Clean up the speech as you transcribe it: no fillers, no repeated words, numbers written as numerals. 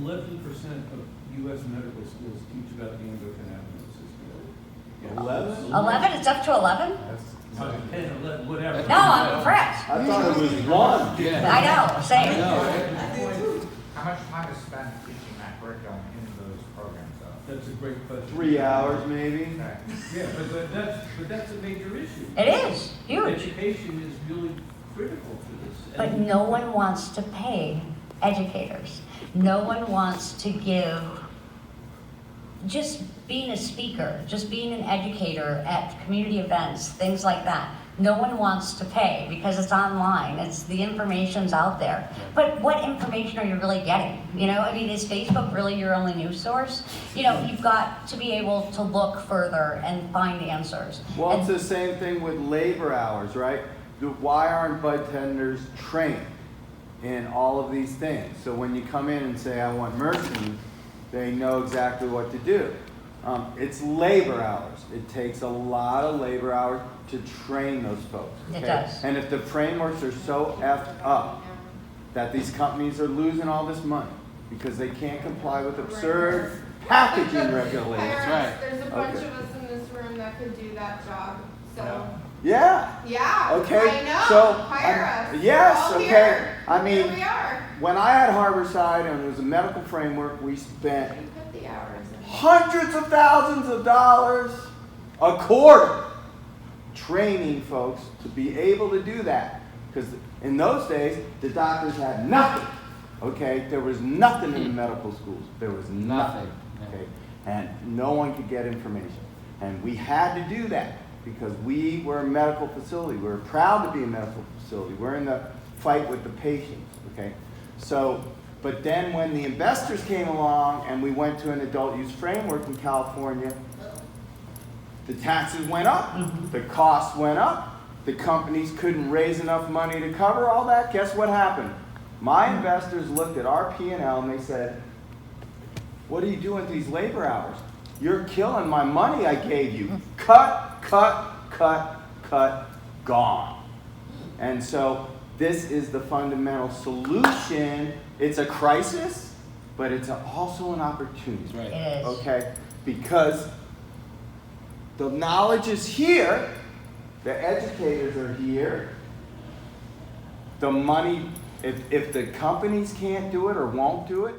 11% of U.S. medical schools teach about the endocannabinoid system. 11? 11? It's up to 11? 10, 11, whatever. No, I'm impressed. I thought it was 1. Yeah. I know, same. I know. How much time is spent teaching that curriculum in those programs, though? That's a great question. 3 hours maybe. Okay. Yeah, but that's a major issue. It is, huge. Education is really critical to this. But And no one wants to pay educators. No one wants to give, just being a speaker, just being an educator at community events, things like that. No one wants to pay because it's online. The information's out there. But what information are you really getting? You know, I mean, is Facebook really your only news source? You know, you've got to be able to look further and find answers. Well, And- it's the same thing with labor hours, right? Why aren't bud tenders trained in all of these things? So when you come in and say, I want merchant, they know exactly what to do. It's labor hours. It takes a lot of labor hours to train those folks. It does. And if the frameworks are so effed up that these companies are losing all this money because they can't comply with absurd packaging regulations. right. There's a bunch Okay. of us in this room that could do that job, so, Yeah. yeah, Okay. I know, So hire us. yes. We're all Okay. here. I mean, Here we are. when I had Harborside and it was a medical framework, we spent You put the hours in. hundreds of thousands of dollars a quarter training folks to be able to do that. Because in those days, the doctors had nothing. Okay, there was nothing in the medical schools. There was nothing. Okay, and no one could get information. And we had to do that because we were a medical facility. We were proud to be a medical facility. We're in the fight with the patients. Okay, so. But then when the investors came along and we went to an adult use framework in California, the taxes went up, the costs went up, the companies couldn't raise enough money to cover all that. Guess what happened? My investors looked at our P&L and they said, what are you doing with these labor hours? You're killing my money I gave you. Cut, cut, cut, cut, gone. And so this is the fundamental solution. It's a crisis, but it's also an opportunity. That's right. It is. Okay? Because the knowledge is here, the educators are here, the money, if the companies can't do it or won't do it,